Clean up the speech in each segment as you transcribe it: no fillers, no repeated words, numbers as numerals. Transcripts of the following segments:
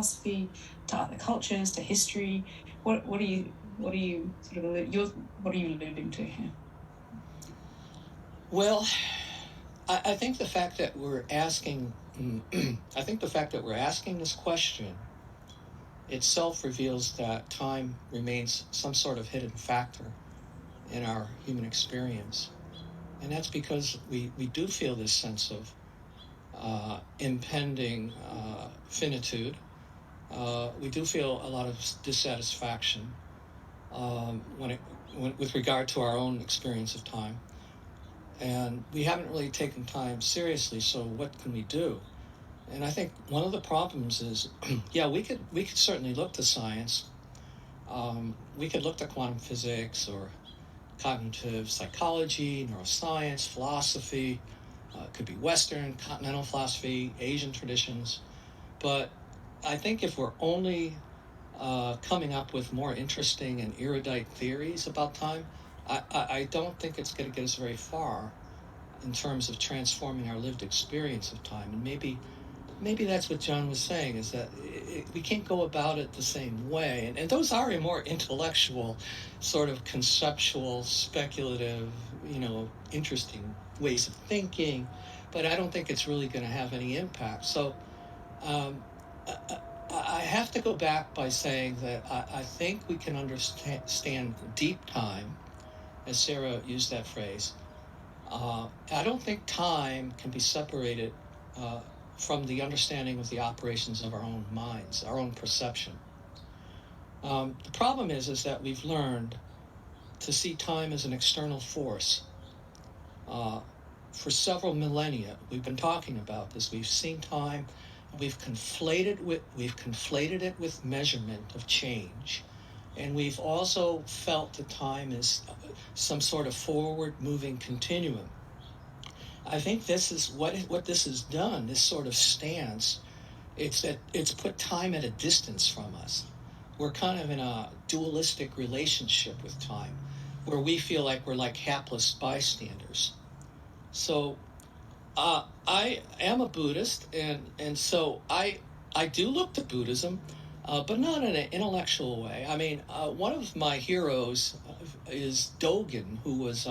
philosophy, to other cultures, to history? What are you alluding to here? Well, I think the fact that we're asking, I think the fact that we're asking this question itself reveals that time remains some sort of hidden factor in our human experience. And that's because we do feel this sense of impending finitude. We do feel a lot of dissatisfaction with regard to our own experience of time. And we haven't really taken time seriously, so what can we do? And I think one of the problems is, yeah, we could certainly look to science. We could look to quantum physics or cognitive psychology, neuroscience, philosophy. It could be Western, continental philosophy, Asian traditions. But I think if we're only coming up with more interesting and erudite theories about time, I don't think it's going to get us very far in terms of transforming our lived experience of time. And maybe that's what John was saying, is that we can't go about it the same way. And those are more intellectual, sort of conceptual, speculative, interesting ways of thinking, but I don't think it's really going to have any impact. So I have to go back by saying that I think we can understand deep time, as Sarah used that phrase. I don't think time can be separated from the understanding of the operations of our own minds, our own perception. The problem is that we've learned to see time as an external force. For several millennia, we've been talking about this. We've seen time, we've conflated it with measurement of change, and we've also felt that time is some sort of forward-moving continuum. I think this is what this has done, this sort of stance. It's put time at a distance from us. We're kind of in a dualistic relationship with time, where we feel like we're like hapless bystanders. So I am a Buddhist, and so I do look to Buddhism, but not in an intellectual way. I mean, one of my heroes is Dogen, who was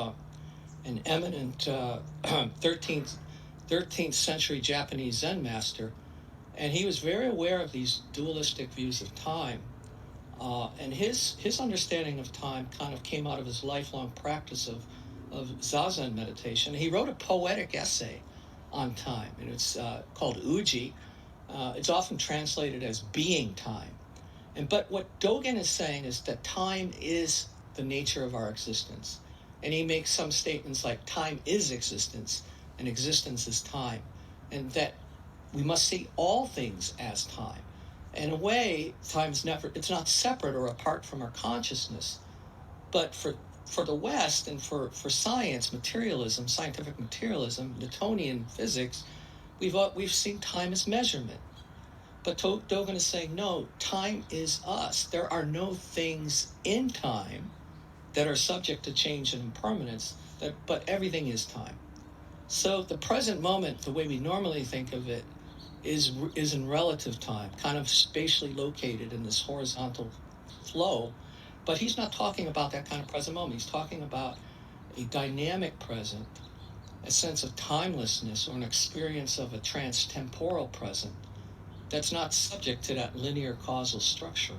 an eminent 13th century Japanese Zen master, and he was very aware of these dualistic views of time. And his understanding of time kind of came out of his lifelong practice of Zazen meditation. He wrote a poetic essay on time, and it's called Uji. It's often translated as being time. But what Dogen is saying is that time is the nature of our existence. And he makes some statements like time is existence and existence is time, and that we must see all things as time. In a way, it's not separate or apart from our consciousness. But for the West and for science, materialism, scientific materialism, Newtonian physics, we've seen time as measurement. But Dogen is saying, no, time is us. There are no things in time that are subject to change and impermanence, but everything is time. So the present moment, the way we normally think of it, is in relative time, kind of spatially located in this horizontal flow. But he's not talking about that kind of present moment. He's talking about a dynamic present, a sense of timelessness, or an experience of a trans-temporal present that's not subject to that linear causal structure.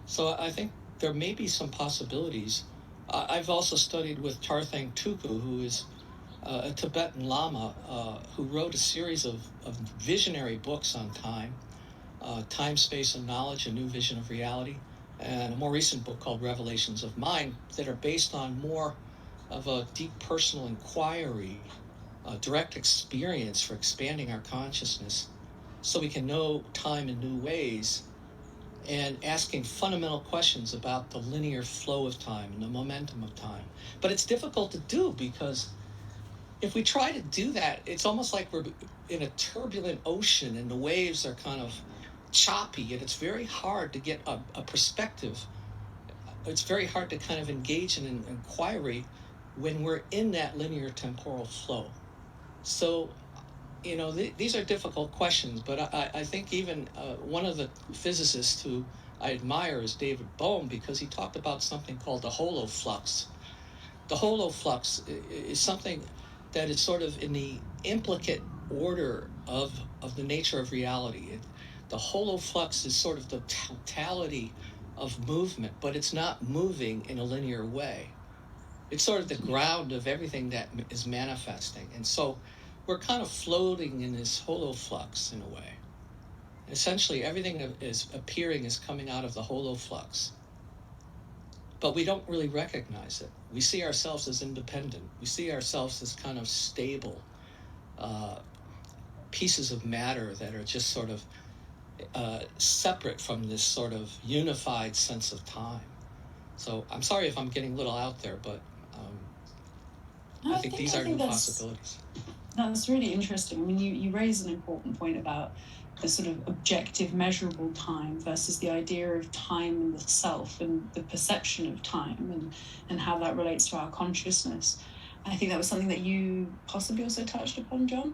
So I think there may be some possibilities. I've also studied with Charthang Tuku, who is a Tibetan Lama who wrote a series of visionary books on time, Time, Space, and Knowledge, A New Vision of Reality, and a more recent book called Revelations of Mind, that are based on more of a deep personal inquiry, direct experience for expanding our consciousness so we can know time in new ways, and asking fundamental questions about the linear flow of time and the momentum of time. But it's difficult to do, because if we try to do that, it's almost like we're in a turbulent ocean and the waves are kind of choppy, and it's very hard to get a perspective. It's very hard to kind of engage in an inquiry when we're in that linear temporal flow. So these are difficult questions, but I think even one of the physicists who I admire is David Bohm, because he talked about something called the holoflux. The holoflux is something that is sort of in the implicate order of the nature of reality. The holoflux is sort of the totality of movement, but it's not moving in a linear way. It's sort of the ground of everything that is manifesting. And so we're kind of floating in this holoflux in a way. Essentially, everything that is appearing is coming out of the holoflux. But we don't really recognize it. We see ourselves as independent. We see ourselves as kind of stable pieces of matter that are just sort of separate from this sort of unified sense of time. So I'm sorry if I'm getting a little out there, but I think these are new possibilities. That's really interesting. I mean, you raise an important point about the sort of objective, measurable time versus the idea of time and the self and the perception of time and how that relates to our consciousness. I think that was something that you possibly also touched upon, John.